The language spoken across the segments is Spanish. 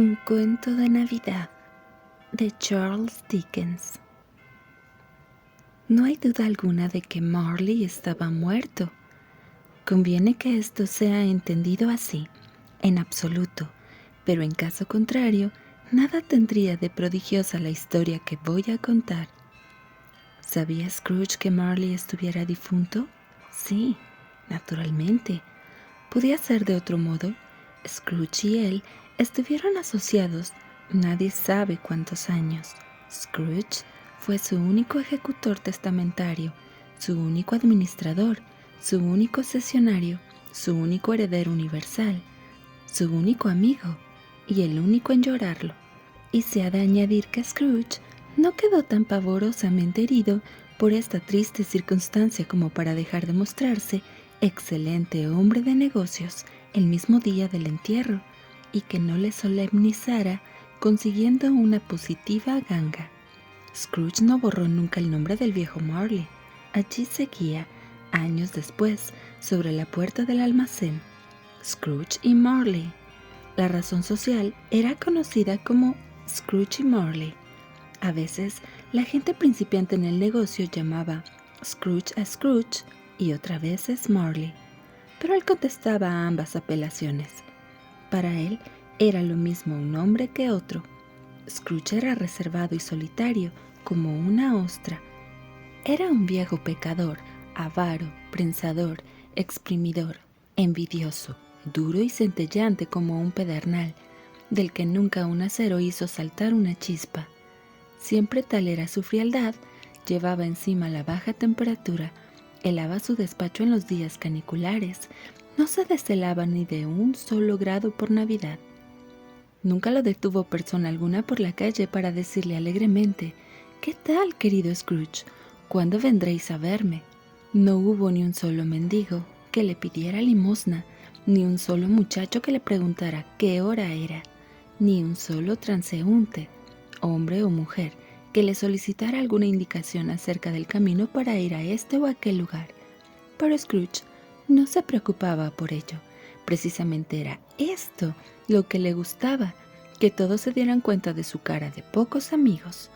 Un cuento de Navidad de Charles Dickens. No hay duda alguna de que Marley estaba muerto. Conviene que esto sea entendido así, en absoluto, pero en caso contrario, nada tendría de prodigiosa la historia que voy a contar. ¿Sabía Scrooge que Marley estuviera difunto? Sí, naturalmente. ¿Podía ser de otro modo? Scrooge y él estuvieron asociados nadie sabe cuántos años. Scrooge fue su único ejecutor testamentario, su único administrador, su único cesionario, su único heredero universal, su único amigo y el único en llorarlo. Y se ha de añadir que Scrooge no quedó tan pavorosamente herido por esta triste circunstancia como para dejar de mostrarse excelente hombre de negocios el mismo día del entierro, y que no le solemnizara consiguiendo una positiva ganga. Scrooge no borró nunca el nombre del viejo Marley. Allí seguía, años después, sobre la puerta del almacén. Scrooge y Marley. La razón social era conocida como Scrooge y Marley. A veces, la gente principiante en el negocio llamaba Scrooge a Scrooge y otras veces Marley, pero él contestaba a ambas apelaciones. Para él era lo mismo un hombre que otro. Scrooge era reservado y solitario como una ostra. Era un viejo pecador, avaro, prensador, exprimidor, envidioso, duro y centelleante como un pedernal, del que nunca un acero hizo saltar una chispa. Siempre tal era su frialdad, llevaba encima la baja temperatura, helaba su despacho en los días caniculares, no se deshelaba ni de un solo grado por Navidad. Nunca lo detuvo persona alguna por la calle para decirle alegremente: «¿Qué tal, querido Scrooge? ¿Cuándo vendréis a verme?». No hubo ni un solo mendigo que le pidiera limosna, ni un solo muchacho que le preguntara qué hora era, ni un solo transeúnte, hombre o mujer, que le solicitara alguna indicación acerca del camino para ir a este o aquel lugar. Pero Scrooge no se preocupaba por ello. Precisamente era esto lo que le gustaba, que todos se dieran cuenta de su cara de pocos amigos.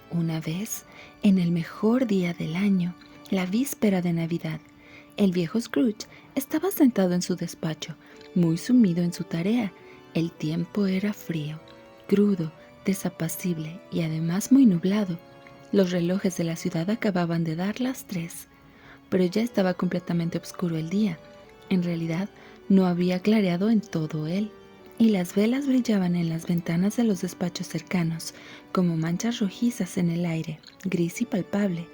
Una vez, en el mejor día del año, la víspera de Navidad, el viejo Scrooge estaba sentado en su despacho, muy sumido en su tarea. El tiempo era frío, crudo, desapacible y además muy nublado. Los relojes de la ciudad acababan de dar las 3, pero ya estaba completamente oscuro el día. En realidad, no había clareado en todo él, y las velas brillaban en las ventanas de los despachos cercanos, como manchas rojizas en el aire, gris y palpable.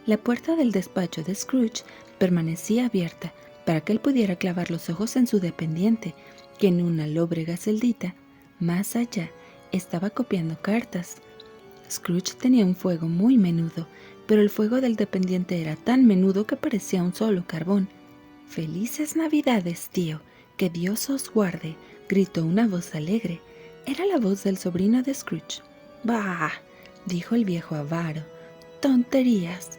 La puerta del despacho de Scrooge permanecía abierta para que él pudiera clavar los ojos en su dependiente, que en una lóbrega celdita, más allá, estaba copiando cartas. Scrooge tenía un fuego muy menudo, pero el fuego del dependiente era tan menudo que parecía un solo carbón. «Felices Navidades, tío, que Dios os guarde», gritó una voz alegre. Era la voz del sobrino de Scrooge. «Bah», dijo el viejo avaro, «tonterías».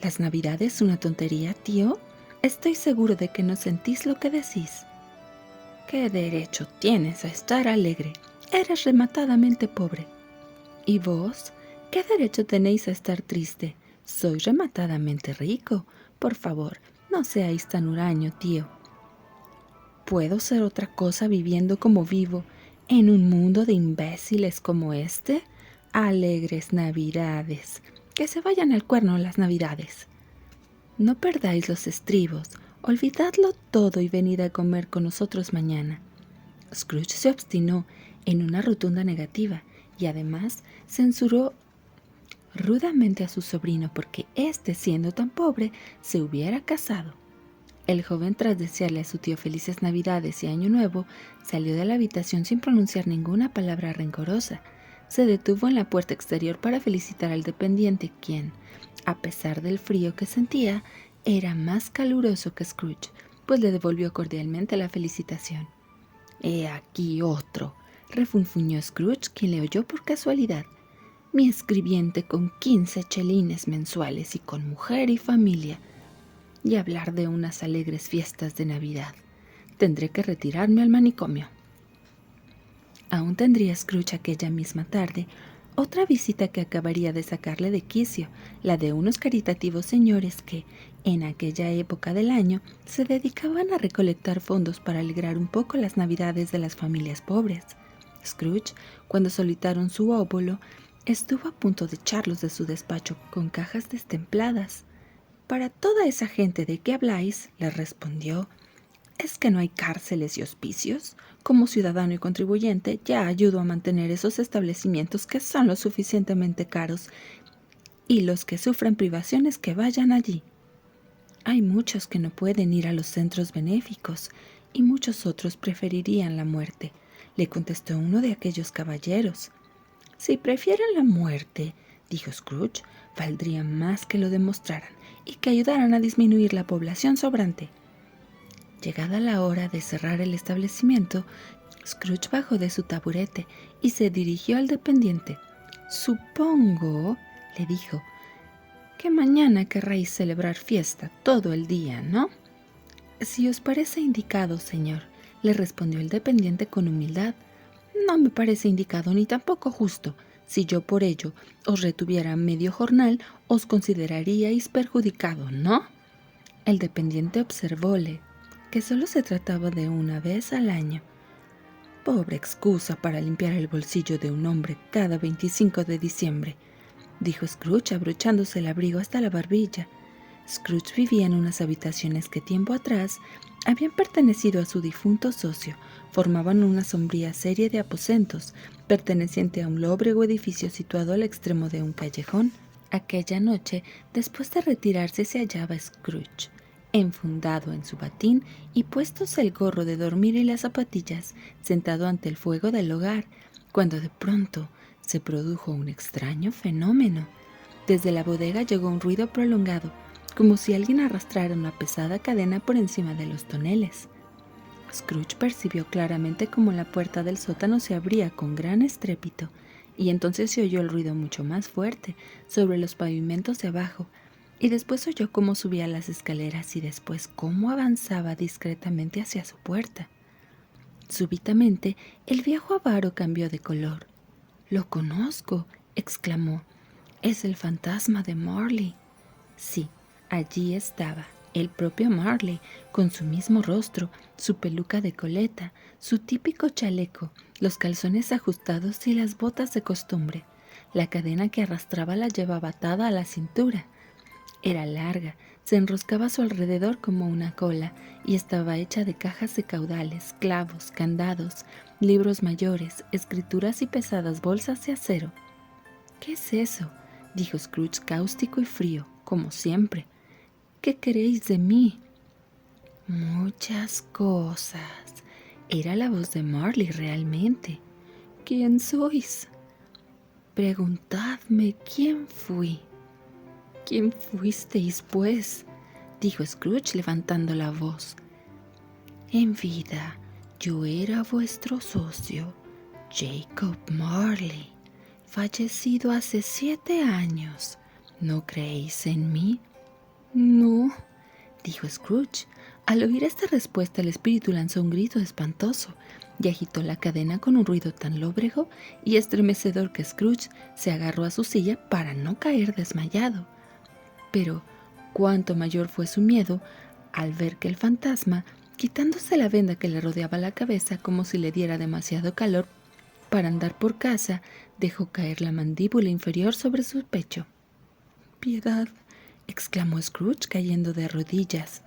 «¿Las Navidades una tontería, tío? Estoy seguro de que no sentís lo que decís». «¿Qué derecho tienes a estar alegre? Eres rematadamente pobre». «¿Y vos? ¿Qué derecho tenéis a estar triste? Soy rematadamente rico. Por favor, no seáis tan huraño, tío». ¿Puedo ser otra cosa viviendo como vivo en un mundo de imbéciles como este? Alegres Navidades. Que se vayan al cuerno las Navidades. No perdáis los estribos. Olvidadlo todo y venid a comer con nosotros mañana. Scrooge se obstinó en una rotunda negativa y además censuró rudamente a su sobrino porque éste, siendo tan pobre, se hubiera casado. El joven, tras desearle a su tío felices Navidades y Año Nuevo, salió de la habitación sin pronunciar ninguna palabra rencorosa. Se detuvo en la puerta exterior para felicitar al dependiente, quien, a pesar del frío que sentía, era más caluroso que Scrooge, pues le devolvió cordialmente la felicitación. «He aquí otro», refunfuñó Scrooge, quien le oyó por casualidad. «Mi escribiente con 15 chelines mensuales y con mujer y familia. Y hablar de unas alegres fiestas de Navidad. Tendré que retirarme al manicomio». Aún tendría Scrooge aquella misma tarde otra visita que acabaría de sacarle de quicio, la de unos caritativos señores que, en aquella época del año, se dedicaban a recolectar fondos para alegrar un poco las navidades de las familias pobres. Scrooge, cuando solitaron su óvulo, estuvo a punto de echarlos de su despacho con cajas destempladas. «Para toda esa gente de que habláis», le respondió, «¿es que no hay cárceles y hospicios? Como ciudadano y contribuyente ya ayudo a mantener esos establecimientos que son lo suficientemente caros, y los que sufran privaciones que vayan allí. Hay muchos que no pueden ir a los centros benéficos y muchos otros preferirían la muerte», le contestó uno de aquellos caballeros. «Si prefieren la muerte», dijo Scrooge, «valdría más que lo demostraran y que ayudaran a disminuir la población sobrante». Llegada la hora de cerrar el establecimiento, Scrooge bajó de su taburete y se dirigió al dependiente. «Supongo», le dijo, «que mañana querréis celebrar fiesta todo el día, ¿no?» «Si os parece indicado, señor», le respondió el dependiente con humildad. «No me parece indicado ni tampoco justo. Si yo por ello os retuviera medio jornal, os consideraríais perjudicado, ¿no?» El dependiente observóle que solo se trataba de una vez al año. «Pobre excusa para limpiar el bolsillo de un hombre cada 25 de diciembre», dijo Scrooge abrochándose el abrigo hasta la barbilla. Scrooge vivía en unas habitaciones que tiempo atrás habían pertenecido a su difunto socio. Formaban una sombría serie de aposentos, perteneciente a un lóbrego edificio situado al extremo de un callejón. Aquella noche, después de retirarse, se hallaba Scrooge, enfundado en su batín y puestos el gorro de dormir y las zapatillas, sentado ante el fuego del hogar, cuando de pronto se produjo un extraño fenómeno. Desde la bodega llegó un ruido prolongado, como si alguien arrastrara una pesada cadena por encima de los toneles. Scrooge percibió claramente cómo la puerta del sótano se abría con gran estrépito, y entonces se oyó el ruido mucho más fuerte sobre los pavimentos de abajo, y después oyó cómo subía las escaleras y después cómo avanzaba discretamente hacia su puerta. Súbitamente, el viejo avaro cambió de color. «¡Lo conozco!», exclamó. «Es el fantasma de Marley». Sí, allí estaba, el propio Marley, con su mismo rostro, su peluca de coleta, su típico chaleco, los calzones ajustados y las botas de costumbre. La cadena que arrastraba la llevaba atada a la cintura. Era larga, se enroscaba a su alrededor como una cola y estaba hecha de cajas de caudales, clavos, candados, libros mayores, escrituras y pesadas bolsas de acero. «¿Qué es eso?», dijo Scrooge cáustico y frío, como siempre. «¿Qué queréis de mí?». «Muchas cosas». Era la voz de Marley realmente. «¿Quién sois?». «Preguntadme quién fui». «¿Quién fuisteis, pues?», dijo Scrooge levantando la voz. «En vida yo era vuestro socio, Jacob Marley, fallecido hace 7 años. ¿No creéis en mí?». «No», dijo Scrooge. Al oír esta respuesta, el espíritu lanzó un grito espantoso y agitó la cadena con un ruido tan lóbrego y estremecedor que Scrooge se agarró a su silla para no caer desmayado. Pero cuánto mayor fue su miedo al ver que el fantasma, quitándose la venda que le rodeaba la cabeza como si le diera demasiado calor para andar por casa, dejó caer la mandíbula inferior sobre su pecho. «¡Piedad!», exclamó Scrooge cayendo de rodillas.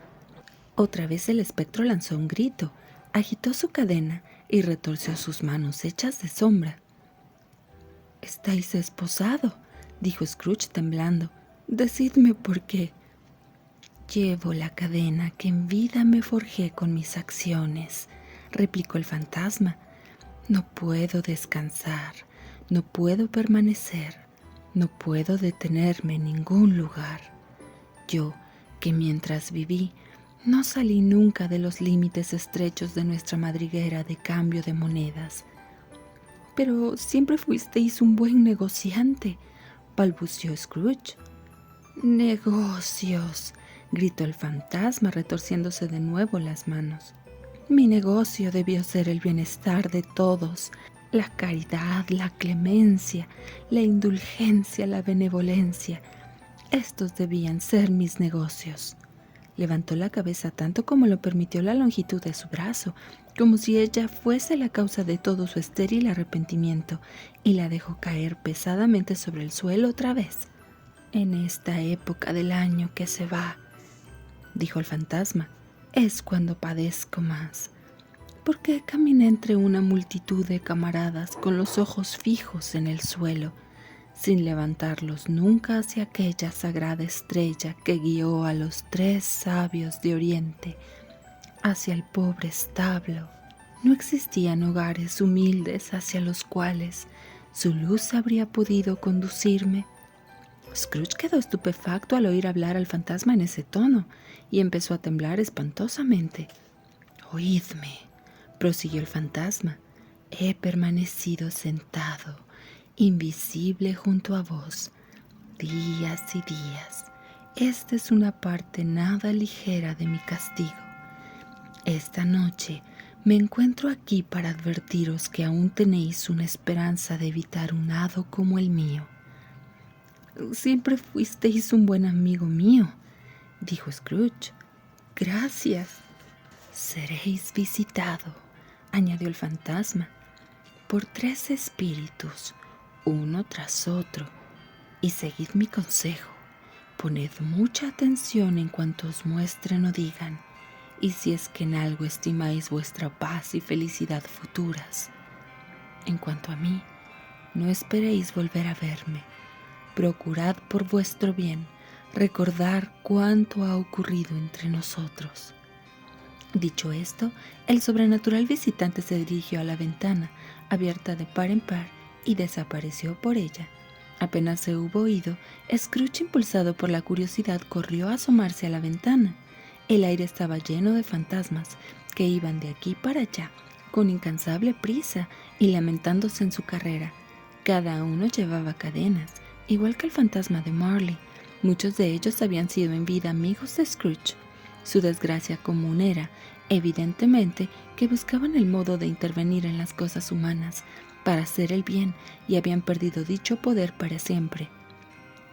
Otra vez el espectro lanzó un grito, agitó su cadena y retorció sus manos hechas de sombra. «Estáis esposado», dijo Scrooge temblando. «Decidme por qué». «Llevo la cadena que en vida me forjé con mis acciones», replicó el fantasma. «No puedo descansar, no puedo permanecer, no puedo detenerme en ningún lugar. Yo, que mientras viví, no salí nunca de los límites estrechos de nuestra madriguera de cambio de monedas». «Pero siempre fuisteis un buen negociante», balbuceó Scrooge. «Negocios», gritó el fantasma retorciéndose de nuevo las manos. «Mi negocio debió ser el bienestar de todos. La caridad, la clemencia, la indulgencia, la benevolencia. Estos debían ser mis negocios. Levantó la cabeza tanto como lo permitió la longitud de su brazo, como si ella fuese la causa de todo su estéril arrepentimiento, y la dejó caer pesadamente sobre el suelo otra vez. En esta época del año que se va, dijo el fantasma, es cuando padezco más, porque caminé entre una multitud de camaradas con los ojos fijos en el suelo, sin levantarlos nunca hacia aquella sagrada estrella que guió a los 3 sabios de Oriente hacia el pobre establo. No existían hogares humildes hacia los cuales su luz habría podido conducirme. Scrooge quedó estupefacto al oír hablar al fantasma en ese tono y empezó a temblar espantosamente. «Oídme», prosiguió el fantasma, «he permanecido sentado, invisible junto a vos, días y días. Esta es una parte nada ligera de mi castigo. Esta noche me encuentro aquí para advertiros que aún tenéis una esperanza de evitar un hado como el mío». «Siempre fuisteis un buen amigo mío», dijo Scrooge. «Gracias». «Seréis visitado», añadió el fantasma, «por 3 espíritus, uno tras otro, y seguid mi consejo. Poned mucha atención en cuanto os muestren o digan, y si es que en algo estimáis vuestra paz y felicidad futuras. En cuanto a mí, no esperéis volver a verme. Procurad por vuestro bien recordar cuánto ha ocurrido entre nosotros». Dicho esto, el sobrenatural visitante se dirigió a la ventana, abierta de par en par, y desapareció por ella. Apenas se hubo ido, Scrooge, impulsado por la curiosidad, corrió a asomarse a la ventana. El aire estaba lleno de fantasmas que iban de aquí para allá, con incansable prisa y lamentándose en su carrera. Cada uno llevaba cadenas, igual que el fantasma de Marley. Muchos de ellos habían sido en vida amigos de Scrooge. Su desgracia común era, evidentemente, que buscaban el modo de intervenir en las cosas humanas para hacer el bien y habían perdido dicho poder para siempre.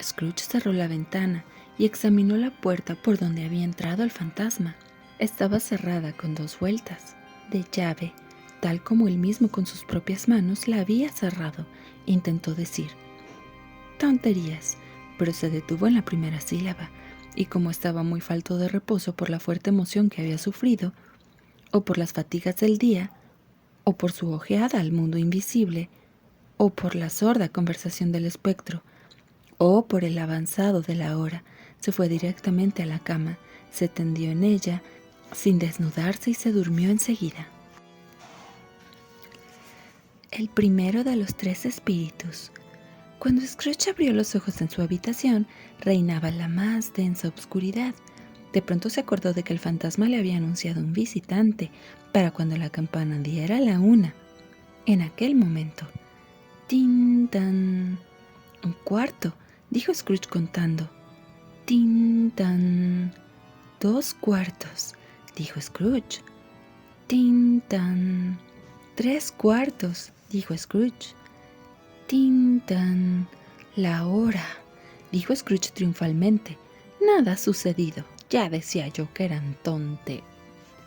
Scrooge cerró la ventana y examinó la puerta por donde había entrado el fantasma. Estaba cerrada con 2 vueltas de llave, tal como él mismo con sus propias manos la había cerrado. Intentó decir tonterías, pero se detuvo en la primera sílaba, y como estaba muy falto de reposo por la fuerte emoción que había sufrido, o por las fatigas del día, o por su ojeada al mundo invisible, o por la sorda conversación del espectro, o por el avanzado de la hora, se fue directamente a la cama, se tendió en ella sin desnudarse y se durmió enseguida. El primero de los 3 espíritus. Cuando Scrooge abrió los ojos en su habitación, reinaba la más densa oscuridad. De pronto se acordó de que el fantasma le había anunciado un visitante para cuando la campana diera la 1. En aquel momento, ¡tin tan! «Un cuarto», dijo Scrooge contando. «Tin tan». «2 cuartos», dijo Scrooge. «Tin tan». «3 cuartos», dijo Scrooge. «Tin tan». «La hora», dijo Scrooge triunfalmente. «Nada ha sucedido. Ya decía yo que eran tonte».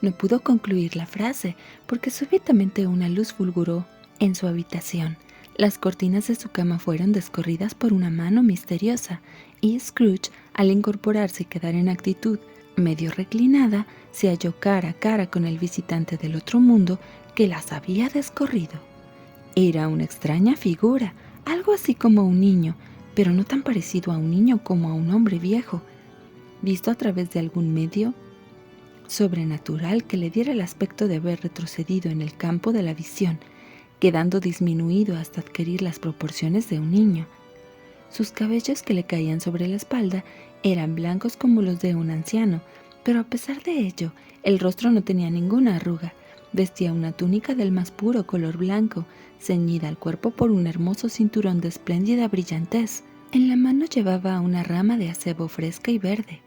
No pudo concluir la frase porque súbitamente una luz fulguró en su habitación. Las cortinas de su cama fueron descorridas por una mano misteriosa y Scrooge, al incorporarse y quedar en actitud medio reclinada, se halló cara a cara con el visitante del otro mundo que las había descorrido. Era una extraña figura, algo así como un niño, pero no tan parecido a un niño como a un hombre viejo, visto a través de algún medio sobrenatural que le diera el aspecto de haber retrocedido en el campo de la visión, quedando disminuido hasta adquirir las proporciones de un niño. Sus cabellos que le caían sobre la espalda eran blancos como los de un anciano, pero a pesar de ello, el rostro no tenía ninguna arruga. Vestía una túnica del más puro color blanco, ceñida al cuerpo por un hermoso cinturón de espléndida brillantez. En la mano llevaba una rama de acebo fresca y verde,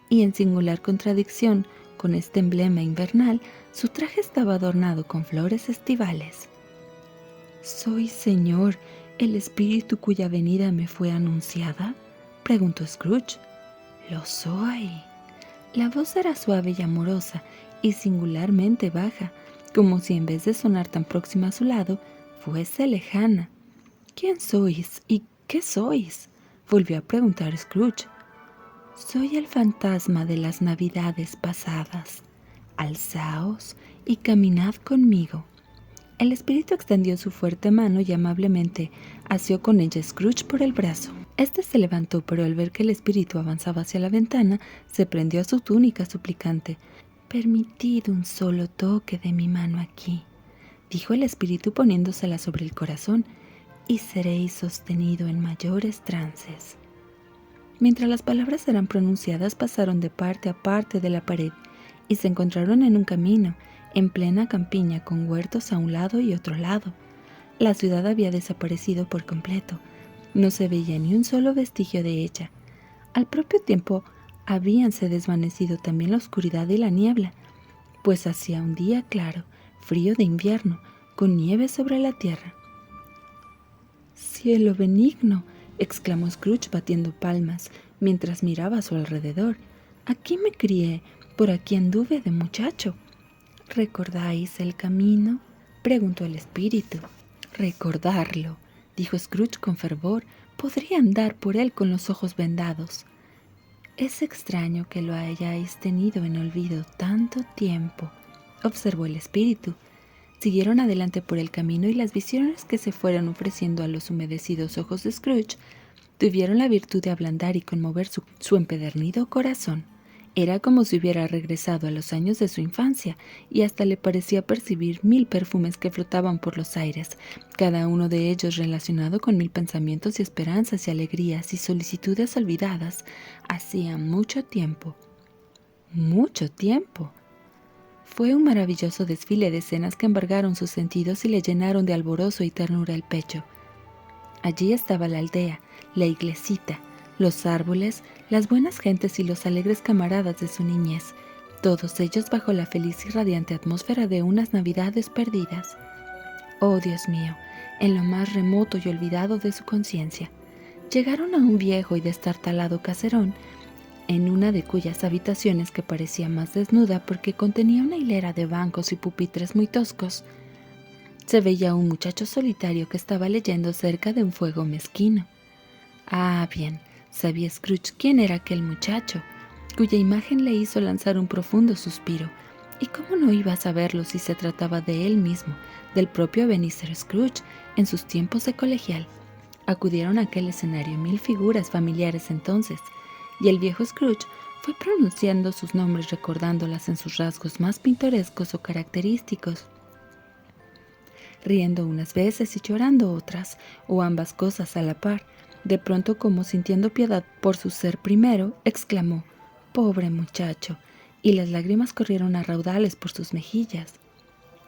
y en singular contradicción con este emblema invernal, su traje estaba adornado con flores estivales. ¿Soy, Señor, el espíritu cuya venida me fue anunciada?, preguntó Scrooge. Lo soy. La voz era suave y amorosa, y singularmente baja, como si en vez de sonar tan próxima a su lado, fuese lejana. ¿Quién sois y qué sois?, volvió a preguntar Scrooge. Soy el fantasma de las navidades pasadas. Alzaos y caminad conmigo. El espíritu extendió su fuerte mano y amablemente asió con ella a Scrooge por el brazo. Este se levantó, pero al ver que el espíritu avanzaba hacia la ventana, se prendió a su túnica suplicante. «Permitid un solo toque de mi mano aquí», dijo el espíritu poniéndosela sobre el corazón, «y seréis sostenido en mayores trances». Mientras las palabras eran pronunciadas, pasaron de parte a parte de la pared y se encontraron en un camino, en plena campiña, con huertos a un lado y otro lado. La ciudad había desaparecido por completo. No se veía ni un solo vestigio de ella. Al propio tiempo, habíanse desvanecido también la oscuridad y la niebla, pues hacía un día claro, frío de invierno, con nieve sobre la tierra. «Cielo benigno», exclamó Scrooge batiendo palmas, mientras miraba a su alrededor. «Aquí me crié, por aquí anduve de muchacho». «¿Recordáis el camino?», preguntó el espíritu. «Recordarlo», dijo Scrooge con fervor. «Podría andar por él con los ojos vendados». «Es extraño que lo hayáis tenido en olvido tanto tiempo», observó el espíritu. Siguieron adelante por el camino y las visiones que se fueron ofreciendo a los humedecidos ojos de Scrooge tuvieron la virtud de ablandar y conmover su empedernido corazón. Era como si hubiera regresado a los años de su infancia, y hasta le parecía percibir 1000 perfumes que flotaban por los aires, cada uno de ellos relacionado con 1000 pensamientos y esperanzas y alegrías y solicitudes olvidadas hacía mucho tiempo. ¡Mucho tiempo! Fue un maravilloso desfile de escenas que embargaron sus sentidos y le llenaron de alborozo y ternura el pecho. Allí estaba la aldea, la iglesita, los árboles, las buenas gentes y los alegres camaradas de su niñez, todos ellos bajo la feliz y radiante atmósfera de unas navidades perdidas. Oh, Dios mío, en lo más remoto y olvidado de su conciencia. Llegaron a un viejo y destartalado caserón, en una de cuyas habitaciones, que parecía más desnuda porque contenía una hilera de bancos y pupitres muy toscos, se veía un muchacho solitario que estaba leyendo cerca de un fuego mezquino. Ah, bien, sabía Scrooge quién era aquel muchacho, cuya imagen le hizo lanzar un profundo suspiro. ¿Y cómo no iba a saberlo si se trataba de él mismo, del propio Ebenezer Scrooge, en sus tiempos de colegial? Acudieron a aquel escenario 1000 figuras familiares entonces, y el viejo Scrooge fue pronunciando sus nombres, recordándolas en sus rasgos más pintorescos o característicos, riendo unas veces y llorando otras, o ambas cosas a la par. De pronto, como sintiendo piedad por su ser primero, exclamó: «¡Pobre muchacho!», y las lágrimas corrieron a raudales por sus mejillas.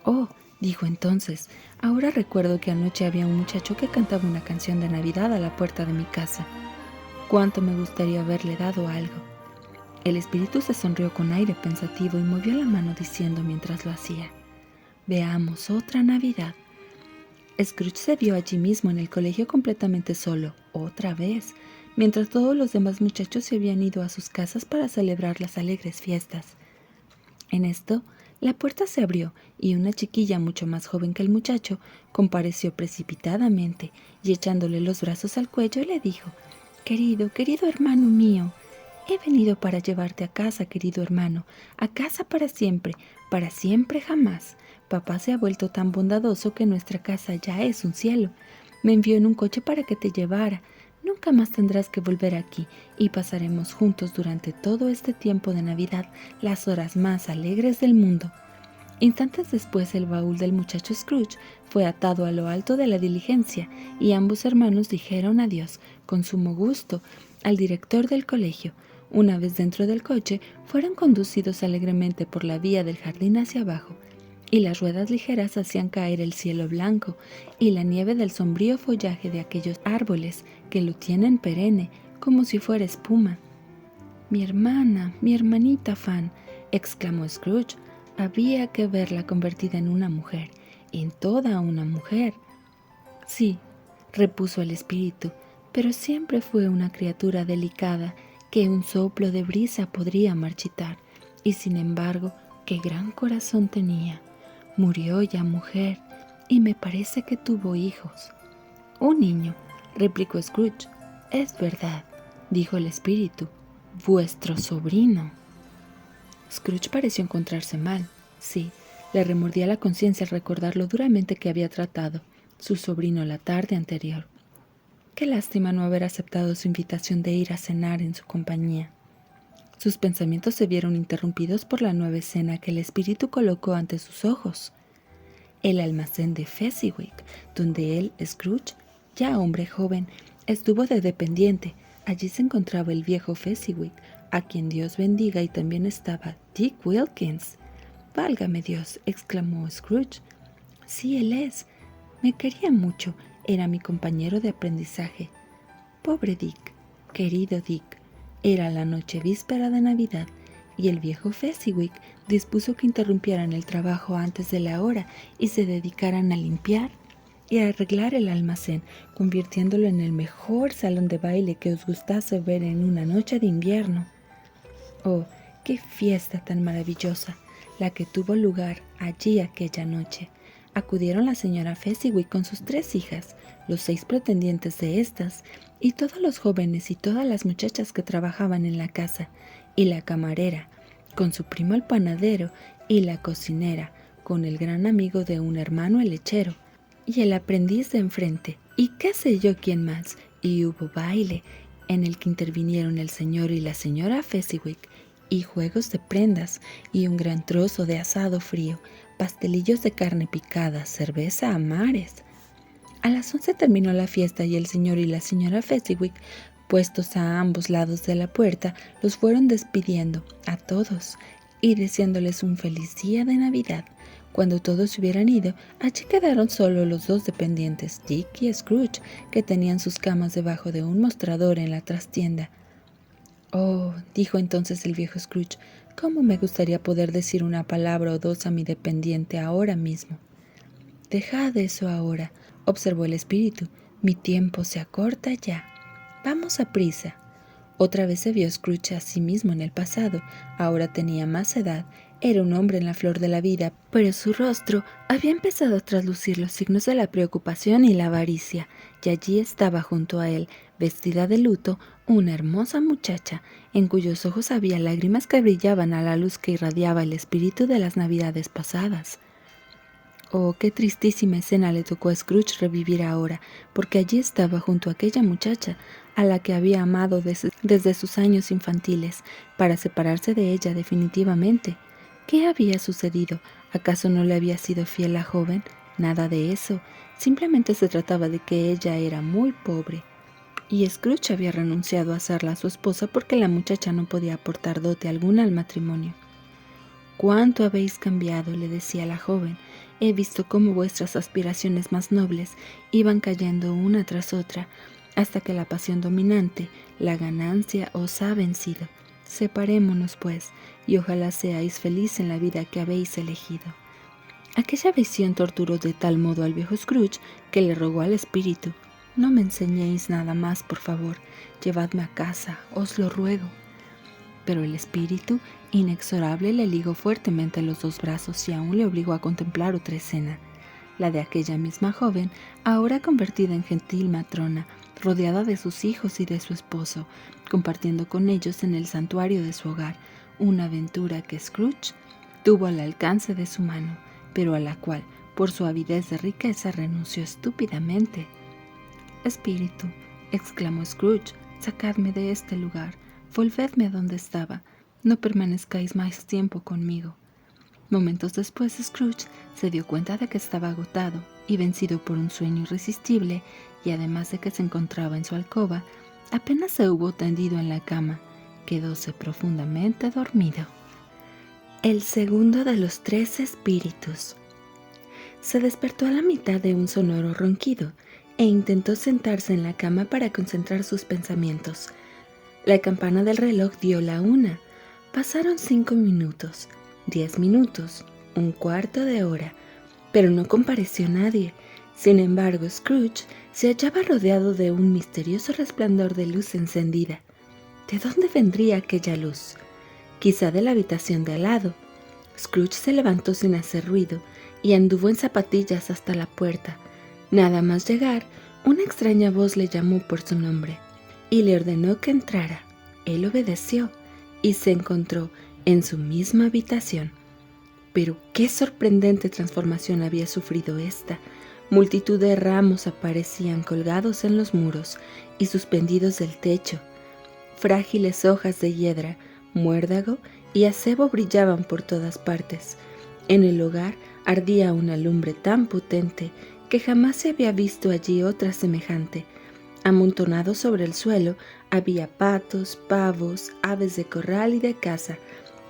«Oh», dijo entonces, «ahora recuerdo que anoche había un muchacho que cantaba una canción de Navidad a la puerta de mi casa. Cuánto me gustaría haberle dado algo». El espíritu se sonrió con aire pensativo y movió la mano diciendo mientras lo hacía: «Veamos otra Navidad». Scrooge se vio allí mismo en el colegio completamente solo, otra vez, mientras todos los demás muchachos se habían ido a sus casas para celebrar las alegres fiestas. En esto, la puerta se abrió y una chiquilla mucho más joven que el muchacho compareció precipitadamente y echándole los brazos al cuello le dijo: «Querido, querido hermano mío, he venido para llevarte a casa, querido hermano, a casa para siempre jamás. Papá se ha vuelto tan bondadoso que nuestra casa ya es un cielo. Me envió en un coche para que te llevara. Nunca más tendrás que volver aquí y pasaremos juntos durante todo este tiempo de Navidad las horas más alegres del mundo». Instantes después, el baúl del muchacho Scrooge fue atado a lo alto de la diligencia y ambos hermanos dijeron adiós con sumo gusto al director del colegio. Una vez dentro del coche, fueron conducidos alegremente por la vía del jardín hacia abajo, y las ruedas ligeras hacían caer el cielo blanco y la nieve del sombrío follaje de aquellos árboles que lo tienen perenne, como si fuera espuma. «Mi hermana, mi hermanita Fan», exclamó Scrooge. Había que verla convertida en una mujer, en toda una mujer. Sí, repuso el espíritu, pero siempre fue una criatura delicada que un soplo de brisa podría marchitar, y sin embargo, qué gran corazón tenía. Murió ya mujer, y me parece que tuvo hijos. Un niño, replicó Scrooge. Es verdad, dijo el espíritu, vuestro sobrino. Scrooge pareció encontrarse mal. Sí, le remordía la conciencia al recordar lo duramente que había tratado su sobrino la tarde anterior. Qué lástima no haber aceptado su invitación de ir a cenar en su compañía. Sus pensamientos se vieron interrumpidos por la nueva escena que el espíritu colocó ante sus ojos. El almacén de Fezziwig, donde él, Scrooge, ya hombre joven, estuvo de dependiente. Allí se encontraba el viejo Fezziwig, a quien Dios bendiga, y también estaba Dick Wilkins. «Válgame Dios», exclamó Scrooge. «Sí, él es. Me quería mucho. Era mi compañero de aprendizaje. Pobre Dick, querido Dick». Era la noche víspera de Navidad, y el viejo Fezziwig dispuso que interrumpieran el trabajo antes de la hora y se dedicaran a limpiar y a arreglar el almacén, convirtiéndolo en el mejor salón de baile que os gustase ver en una noche de invierno. Oh, qué fiesta tan maravillosa la que tuvo lugar allí aquella noche. Acudieron la señora Fezziwig con sus 3 hijas, los 6 pretendientes de estas, y todos los jóvenes y todas las muchachas que trabajaban en la casa, y la camarera, con su primo el panadero, y la cocinera, con el gran amigo de un hermano el lechero, y el aprendiz de enfrente, y qué sé yo quién más, y hubo baile, en el que intervinieron el señor y la señora Fezziwig, y juegos de prendas, y un gran trozo de asado frío, pastelillos de carne picada, cerveza a mares. A las 11 terminó la fiesta y el señor y la señora Fezziwig, puestos a ambos lados de la puerta, los fueron despidiendo a todos y deseándoles un feliz día de Navidad. Cuando todos se hubieran ido, allí quedaron solo los 2 dependientes, Dick y Scrooge, que tenían sus camas debajo de un mostrador en la trastienda. «Oh», dijo entonces el viejo Scrooge, «cómo me gustaría poder decir una palabra o 2 a mi dependiente ahora mismo». «Dejad eso ahora», observó el espíritu, «mi tiempo se acorta ya. Vamos a prisa». Otra vez se vio Scrooge a sí mismo en el pasado. Ahora tenía más edad, era un hombre en la flor de la vida, pero su rostro había empezado a traslucir los signos de la preocupación y la avaricia, y allí estaba junto a él, vestida de luto, una hermosa muchacha, en cuyos ojos había lágrimas que brillaban a la luz que irradiaba el espíritu de las navidades pasadas. Oh, qué tristísima escena le tocó a Scrooge revivir ahora, porque allí estaba junto a aquella muchacha, a la que había amado desde sus años infantiles, para separarse de ella definitivamente. ¿Qué había sucedido? ¿Acaso no le había sido fiel la joven? Nada de eso. Simplemente se trataba de que ella era muy pobre. Y Scrooge había renunciado a hacerla su esposa porque la muchacha no podía aportar dote alguna al matrimonio. «¿Cuánto habéis cambiado?», le decía la joven. «He visto cómo vuestras aspiraciones más nobles iban cayendo una tras otra, hasta que la pasión dominante, la ganancia, os ha vencido. Separémonos, pues, y ojalá seáis feliz en la vida que habéis elegido». Aquella visión torturó de tal modo al viejo Scrooge que le rogó al espíritu: «No me enseñéis nada más, por favor. Llevadme a casa, os lo ruego». Pero el espíritu, inexorable, le ligó fuertemente los 2 brazos y aún le obligó a contemplar otra escena, la de aquella misma joven, ahora convertida en gentil matrona, rodeada de sus hijos y de su esposo, compartiendo con ellos en el santuario de su hogar, una aventura que Scrooge tuvo al alcance de su mano, pero a la cual, por su avidez de riqueza, renunció estúpidamente. «Espíritu», exclamó Scrooge, «sacadme de este lugar. Volvedme a donde estaba. No permanezcáis más tiempo conmigo». Momentos después, Scrooge se dio cuenta de que estaba agotado y vencido por un sueño irresistible, y además de que se encontraba en su alcoba, apenas se hubo tendido en la cama, quedóse profundamente dormido. El segundo de los 3 espíritus. Se despertó a la mitad de un sonoro ronquido e intentó sentarse en la cama para concentrar sus pensamientos. La campana del reloj dio la 1. Pasaron 5 minutos, 10 minutos, un cuarto de hora, pero no compareció nadie. Sin embargo, Scrooge se hallaba rodeado de un misterioso resplandor de luz encendida. ¿De dónde vendría aquella luz? Quizá de la habitación de al lado. Scrooge se levantó sin hacer ruido y anduvo en zapatillas hasta la puerta. Nada más llegar, una extraña voz le llamó por su nombre y le ordenó que entrara. Él obedeció y se encontró en su misma habitación. Pero qué sorprendente transformación había sufrido ésta. Multitud de ramos aparecían colgados en los muros y suspendidos del techo. Frágiles hojas de hiedra, muérdago y acebo brillaban por todas partes. En el hogar ardía una lumbre tan potente que jamás se había visto allí otra semejante. Amontonados sobre el suelo había patos, pavos, aves de corral y de caza,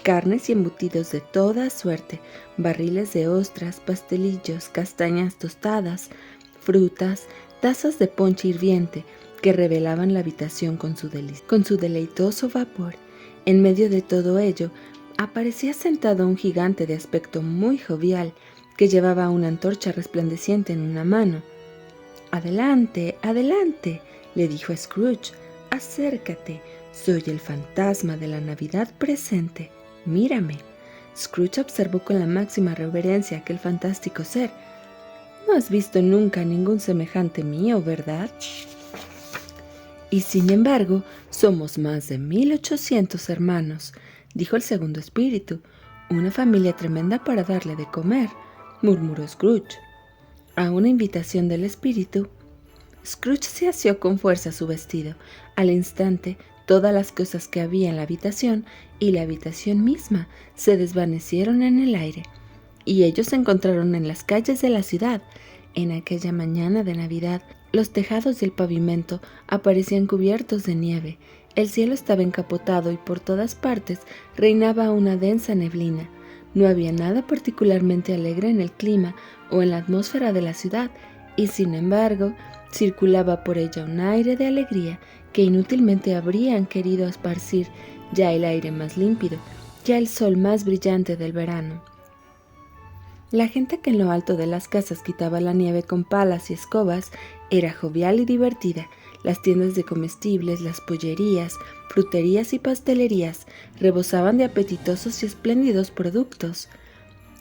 carnes y embutidos de toda suerte, barriles de ostras, pastelillos, castañas tostadas, frutas, tazas de ponche hirviente que revelaban la habitación con su deleitoso vapor. En medio de todo ello, aparecía sentado un gigante de aspecto muy jovial que llevaba una antorcha resplandeciente en una mano. «Adelante, adelante», le dijo a Scrooge, «acércate, soy el fantasma de la Navidad presente. Mírame». Scrooge observó con la máxima reverencia aquel fantástico ser. «No has visto nunca ningún semejante mío, ¿verdad? Y sin embargo, somos más de 1800 hermanos», dijo el segundo espíritu. «Una familia tremenda para darle de comer», murmuró Scrooge. A una invitación del espíritu, Scrooge se asió con fuerza su vestido. Al instante, todas las cosas que había en la habitación y la habitación misma se desvanecieron en el aire, y ellos se encontraron en las calles de la ciudad. En aquella mañana de Navidad, los tejados del pavimento aparecían cubiertos de nieve, el cielo estaba encapotado y por todas partes reinaba una densa neblina. No había nada particularmente alegre en el clima o en la atmósfera de la ciudad, y sin embargo, circulaba por ella un aire de alegría que inútilmente habrían querido esparcir, ya el aire más límpido, ya el sol más brillante del verano. La gente que en lo alto de las casas quitaba la nieve con palas y escobas era jovial y divertida. Las tiendas de comestibles, las pollerías, fruterías y pastelerías rebosaban de apetitosos y espléndidos productos,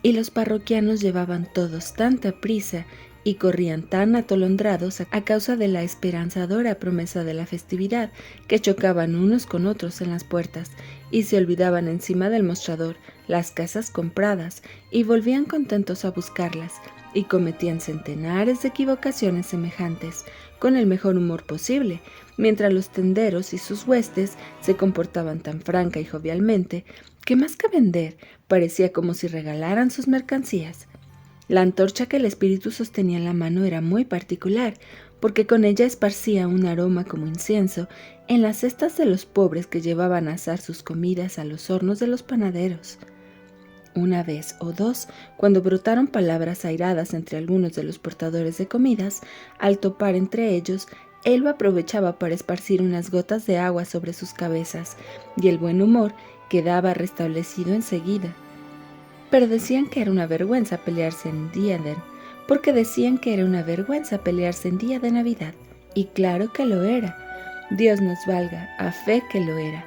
y los parroquianos llevaban todos tanta prisa y corrían tan atolondrados a causa de la esperanzadora promesa de la festividad que chocaban unos con otros en las puertas y se olvidaban encima del mostrador las casas compradas y volvían contentos a buscarlas y cometían centenares de equivocaciones semejantes con el mejor humor posible, mientras los tenderos y sus huestes se comportaban tan franca y jovialmente que más que vender parecía como si regalaran sus mercancías. La antorcha que el espíritu sostenía en la mano era muy particular, porque con ella esparcía un aroma como incienso en las cestas de los pobres que llevaban a asar sus comidas a los hornos de los panaderos. Una vez o dos, cuando brotaron palabras airadas entre algunos de los portadores de comidas, al topar entre ellos, él lo aprovechaba para esparcir unas gotas de agua sobre sus cabezas, y el buen humor quedaba restablecido enseguida. Pero decían que era una vergüenza pelearse en día de... porque decían que era una vergüenza pelearse en día de Navidad. Y claro que lo era. Dios nos valga, a fe que lo era.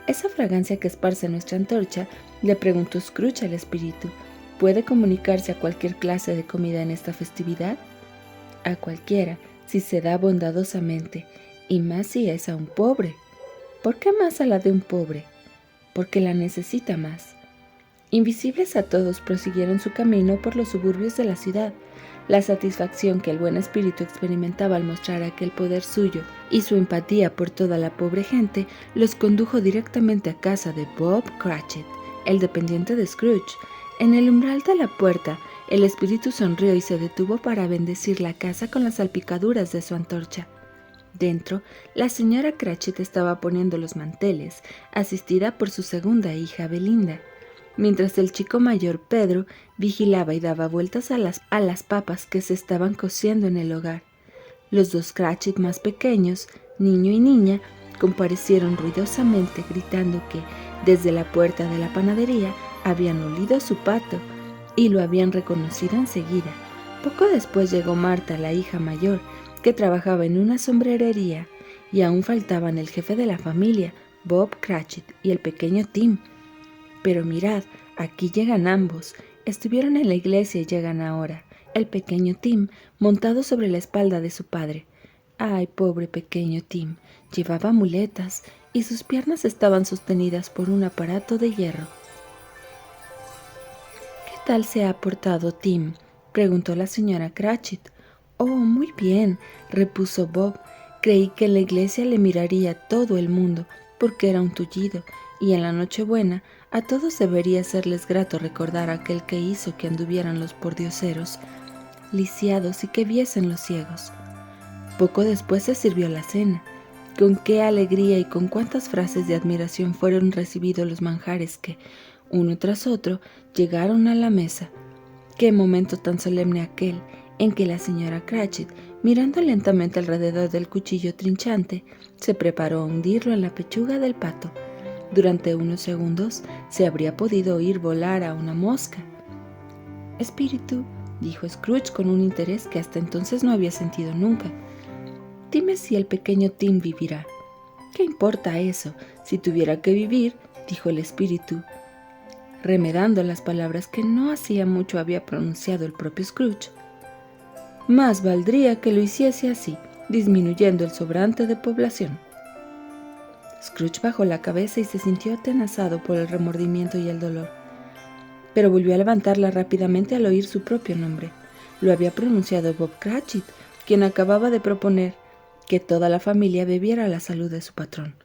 «¿Esa fragancia que esparce nuestra antorcha?», le preguntó Scrooge al espíritu, «¿puede comunicarse a cualquier clase de comida en esta festividad?» «A cualquiera, si se da bondadosamente, y más si es a un pobre». «¿Por qué más a la de un pobre?» «Porque la necesita más». Invisibles a todos, prosiguieron su camino por los suburbios de la ciudad. La satisfacción que el buen espíritu experimentaba al mostrar aquel poder suyo y su empatía por toda la pobre gente los condujo directamente a casa de Bob Cratchit, el dependiente de Scrooge. En el umbral de la puerta, el espíritu sonrió y se detuvo para bendecir la casa con las salpicaduras de su antorcha. Dentro, la señora Cratchit estaba poniendo los manteles, asistida por su segunda hija Belinda, mientras el chico mayor Pedro vigilaba y daba vueltas a las papas que se estaban cociendo en el hogar. Los dos Cratchit más pequeños, niño y niña, comparecieron ruidosamente gritando que, desde la puerta de la panadería, habían olido su pato y lo habían reconocido enseguida, Poco después llegó Marta, la hija mayor, que trabajaba en una sombrerería, y aún faltaban el jefe de la familia, Bob Cratchit, y el pequeño Tim. Pero mirad, aquí llegan ambos. Estuvieron en la iglesia y llegan ahora. El pequeño Tim, montado sobre la espalda de su padre. Ay, pobre pequeño Tim, llevaba muletas y sus piernas estaban sostenidas por un aparato de hierro. ¿Qué tal se ha portado Tim?, preguntó la señora Cratchit. Oh, muy bien, repuso Bob. Creí que en la iglesia le miraría todo el mundo, porque era un tullido, y en la Nochebuena a todos debería serles grato recordar aquel que hizo que anduvieran los pordioseros lisiados y que viesen los ciegos. Poco después se sirvió la cena. Con qué alegría y con cuántas frases de admiración fueron recibidos los manjares que, uno tras otro, llegaron a la mesa. Qué momento tan solemne aquel en que la señora Cratchit, mirando lentamente alrededor del cuchillo trinchante, se preparó a hundirlo en la pechuga del pato. Durante unos segundos se habría podido oír volar a una mosca. «Espíritu», dijo Scrooge con un interés que hasta entonces no había sentido nunca, «dime si el pequeño Tim vivirá». «¿Qué importa eso? Si tuviera que vivir», dijo el espíritu, remedando las palabras que no hacía mucho había pronunciado el propio Scrooge. «Más valdría que lo hiciese así, disminuyendo el sobrante de población». Scrooge bajó la cabeza y se sintió atenazado por el remordimiento y el dolor, pero volvió a levantarla rápidamente al oír su propio nombre. Lo había pronunciado Bob Cratchit, quien acababa de proponer que toda la familia bebiera a la salud de su patrón.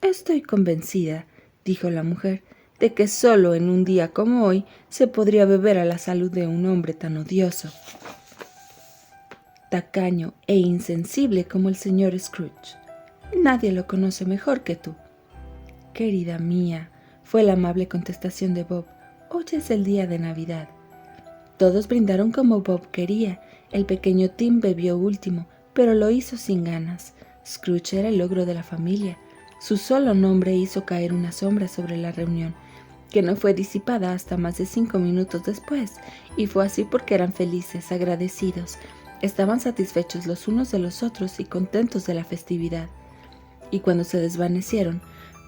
«Estoy convencida», dijo la mujer, «de que solo en un día como hoy se podría beber a la salud de un hombre tan odioso, tacaño e insensible como el señor Scrooge. Nadie lo conoce mejor que tú». «Querida mía», fue la amable contestación de Bob, «hoy es el día de Navidad». Todos brindaron como Bob quería. El pequeño Tim bebió último, pero lo hizo sin ganas. Scrooge era el ogro de la familia. Su solo nombre hizo caer una sombra sobre la reunión, que no fue disipada hasta más de 5 minutos después, y fue así porque eran felices, agradecidos, estaban satisfechos los unos de los otros y contentos de la festividad. Y cuando se desvanecieron,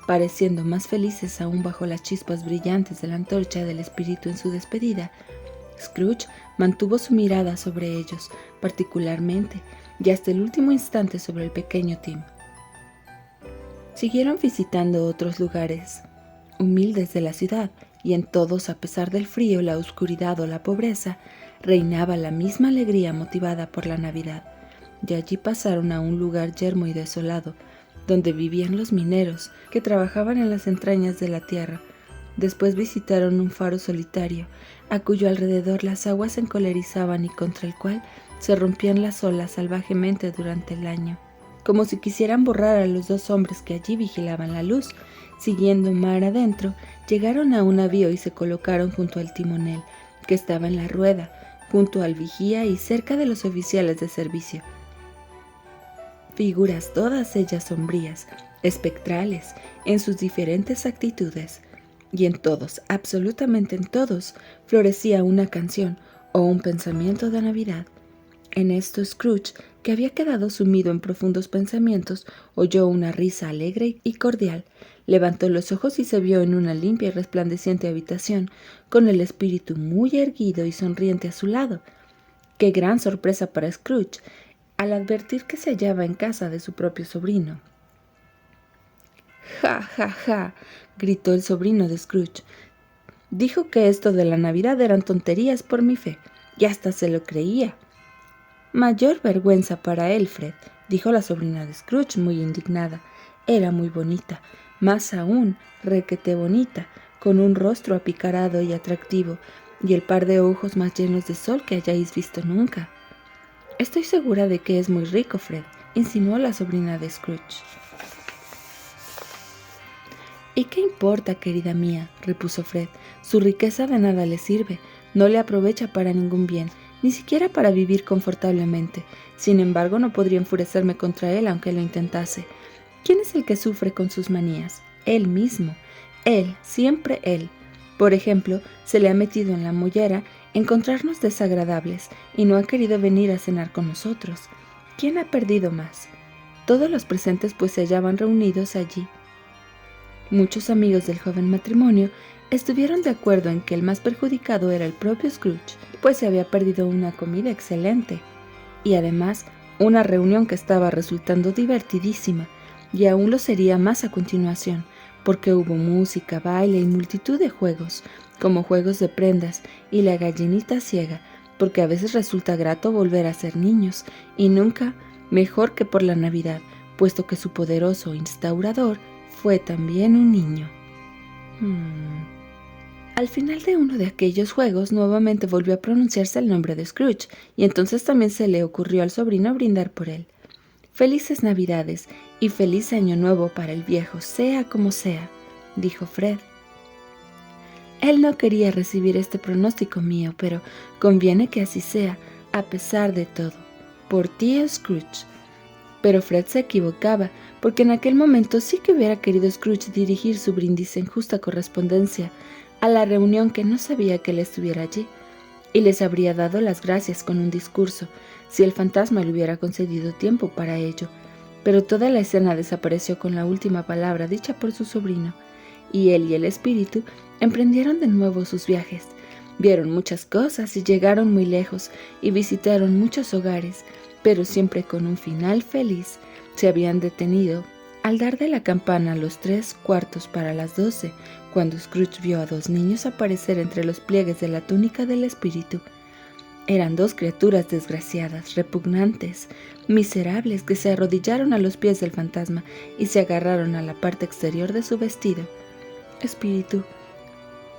pareciendo más felices aún bajo las chispas brillantes de la antorcha del espíritu en su despedida, Scrooge mantuvo su mirada sobre ellos, particularmente, y hasta el último instante sobre el pequeño Tim. Siguieron visitando otros lugares humildes de la ciudad, y en todos, a pesar del frío, la oscuridad o la pobreza, reinaba la misma alegría motivada por la Navidad. De allí pasaron a un lugar yermo y desolado, donde vivían los mineros que trabajaban en las entrañas de la tierra. Después visitaron un faro solitario, a cuyo alrededor las aguas se encolerizaban y contra el cual se rompían las olas salvajemente durante el año, como si quisieran borrar a los 2 hombres que allí vigilaban la luz. Siguiendo mar adentro, llegaron a un navío y se colocaron junto al timonel, que estaba en la rueda, junto al vigía y cerca de los oficiales de servicio. Figuras todas ellas sombrías, espectrales, en sus diferentes actitudes, y en todos, absolutamente en todos, florecía una canción o un pensamiento de Navidad. En esto Scrooge, que había quedado sumido en profundos pensamientos, oyó una risa alegre y cordial. Levantó los ojos y se vio en una limpia y resplandeciente habitación, con el espíritu muy erguido y sonriente a su lado. ¡Qué gran sorpresa para Scrooge al advertir que se hallaba en casa de su propio sobrino! «¡Ja, ja, ja!», gritó el sobrino de Scrooge. «Dijo que esto de la Navidad eran tonterías por mi fe, y hasta se lo creía». «Mayor vergüenza para él, Fred», dijo la sobrina de Scrooge, muy indignada. «Era muy bonita, más aún, requete bonita, con un rostro apicarado y atractivo, y el par de ojos más llenos de sol que hayáis visto nunca». «Estoy segura de que es muy rico, Fred», insinuó la sobrina de Scrooge. «¿Y qué importa, querida mía?», repuso Fred. «Su riqueza de nada le sirve, no le aprovecha para ningún bien, ni siquiera para vivir confortablemente. Sin embargo, no podría enfurecerme contra él aunque lo intentase. ¿Quién es el que sufre con sus manías? Él mismo. Él, siempre él. Por ejemplo, se le ha metido en la mollera encontrarnos desagradables y no ha querido venir a cenar con nosotros. ¿Quién ha perdido más? Todos los presentes pues se hallaban reunidos allí. Muchos amigos del joven matrimonio estuvieron de acuerdo en que el más perjudicado era el propio Scrooge, pues se había perdido una comida excelente, y además una reunión que estaba resultando divertidísima, y aún lo sería más a continuación, porque hubo música, baile y multitud de juegos, como juegos de prendas y la gallinita ciega, porque a veces resulta grato volver a ser niños, y nunca mejor que por la Navidad, puesto que su poderoso instaurador fue también un niño. Al final de uno de aquellos juegos nuevamente volvió a pronunciarse el nombre de Scrooge, y entonces también se le ocurrió al sobrino brindar por él. «Felices Navidades y feliz Año Nuevo para el viejo, sea como sea», dijo Fred. Él no quería recibir este pronóstico mío, pero conviene que así sea, a pesar de todo. Por ti, Scrooge. Pero Fred se equivocaba, porque en aquel momento sí que hubiera querido Scrooge dirigir su brindis en justa correspondencia a la reunión, que no sabía que él estuviera allí, y les habría dado las gracias con un discurso, si el fantasma le hubiera concedido tiempo para ello. Pero toda la escena desapareció con la última palabra dicha por su sobrino, y él y el espíritu emprendieron de nuevo sus viajes. Vieron muchas cosas y llegaron muy lejos, y visitaron muchos hogares, pero siempre con un final feliz. Se habían detenido al dar de la campana los 3/4 para las 12, cuando Scrooge vio a 2 niños aparecer entre los pliegues de la túnica del espíritu. Eran 2 criaturas desgraciadas, repugnantes, miserables, que se arrodillaron a los pies del fantasma y se agarraron a la parte exterior de su vestido. «Espíritu»,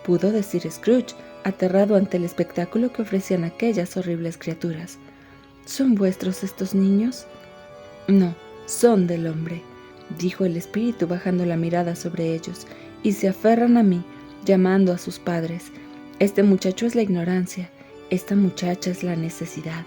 pudo decir Scrooge, aterrado ante el espectáculo que ofrecían aquellas horribles criaturas. «¿Son vuestros estos niños?» «No, son del hombre», dijo el espíritu bajando la mirada sobre ellos, «y se aferran a mí, llamando a sus padres. Este muchacho es la ignorancia, esta muchacha es la necesidad.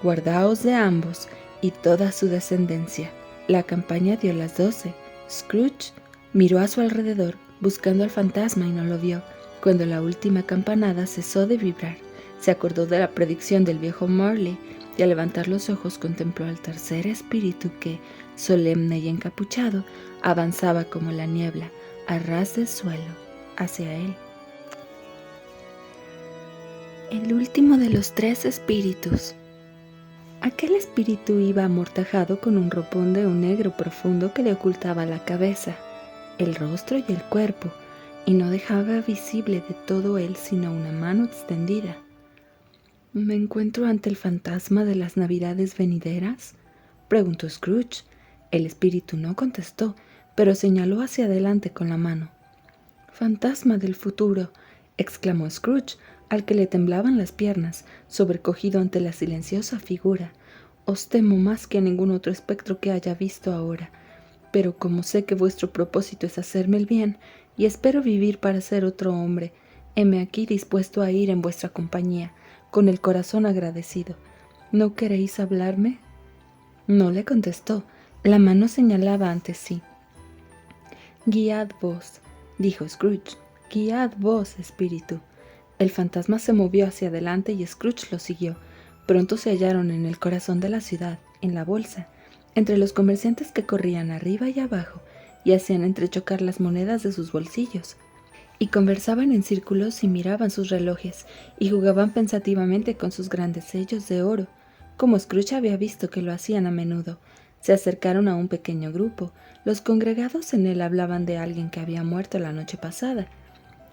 Guardaos de ambos y toda su descendencia». La campaña dio las 12. Scrooge miró a su alrededor, buscando al fantasma, y no lo vio. Cuando la última campanada cesó de vibrar, se acordó de la predicción del viejo Marley, y al levantar los ojos contempló al tercer espíritu que, solemne y encapuchado, avanzaba como la niebla, a ras del suelo, hacia él. El último de los 3 espíritus. Aquel espíritu iba amortajado con un ropón de un negro profundo que le ocultaba la cabeza, el rostro y el cuerpo, y no dejaba visible de todo él sino una mano extendida. «¿Me encuentro ante el fantasma de las Navidades venideras?», preguntó Scrooge. El espíritu no contestó, pero señaló hacia adelante con la mano. «Fantasma del futuro», exclamó Scrooge, al que le temblaban las piernas, sobrecogido ante la silenciosa figura. «Os temo más que a ningún otro espectro que haya visto ahora, pero como sé que vuestro propósito es hacerme el bien, y espero vivir para ser otro hombre, heme aquí dispuesto a ir en vuestra compañía, con el corazón agradecido. ¿No queréis hablarme?». No le contestó. La mano señalaba ante sí. «Guiad vos», dijo Scrooge. «Guiad vos, espíritu». El fantasma se movió hacia adelante y Scrooge lo siguió. Pronto se hallaron en el corazón de la ciudad, en la bolsa, entre los comerciantes que corrían arriba y abajo y hacían entrechocar las monedas de sus bolsillos, y conversaban en círculos y miraban sus relojes y jugaban pensativamente con sus grandes sellos de oro, como Scrooge había visto que lo hacían a menudo. Se acercaron a un pequeño grupo. Los congregados en él hablaban de alguien que había muerto la noche pasada,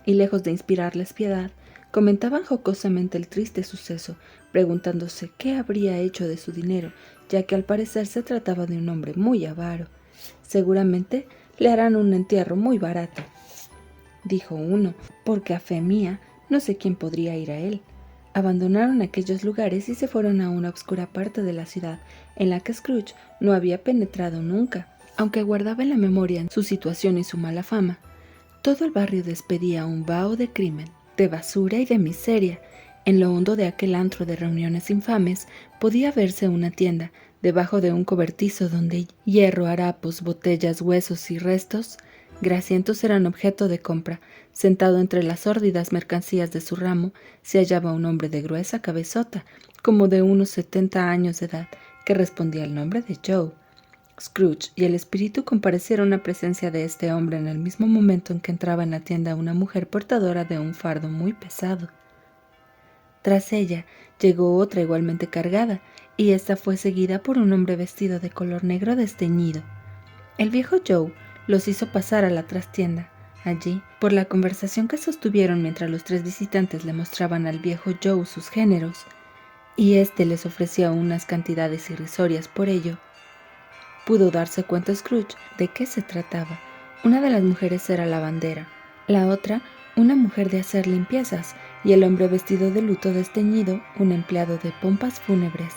y lejos de inspirarles piedad, comentaban jocosamente el triste suceso, preguntándose qué habría hecho de su dinero, ya que al parecer se trataba de un hombre muy avaro. «Seguramente le harán un entierro muy barato», dijo uno, «porque a fe mía no sé quién podría ir a él». Abandonaron aquellos lugares y se fueron a una oscura parte de la ciudad, en la que Scrooge no había penetrado nunca, aunque guardaba en la memoria su situación y su mala fama. Todo el barrio despedía un vaho de crimen, de basura y de miseria. En lo hondo de aquel antro de reuniones infames podía verse una tienda, debajo de un cobertizo donde hierro, harapos, botellas, huesos y restos grasientos eran objeto de compra. Sentado entre las sórdidas mercancías de su ramo, se hallaba un hombre de gruesa cabezota, como de unos 70 años de edad, que respondía al nombre de Joe. Scrooge y el espíritu comparecieron a presencia de este hombre en el mismo momento en que entraba en la tienda una mujer portadora de un fardo muy pesado. Tras ella llegó otra igualmente cargada, y ésta fue seguida por un hombre vestido de color negro desteñido. El viejo Joe los hizo pasar a la trastienda. Allí, por la conversación que sostuvieron mientras los tres visitantes le mostraban al viejo Joe sus géneros, y éste les ofrecía unas cantidades irrisorias por ello, pudo darse cuenta Scrooge de qué se trataba. Una de las mujeres era lavandera, la otra una mujer de hacer limpiezas, y el hombre vestido de luto desteñido, un empleado de pompas fúnebres.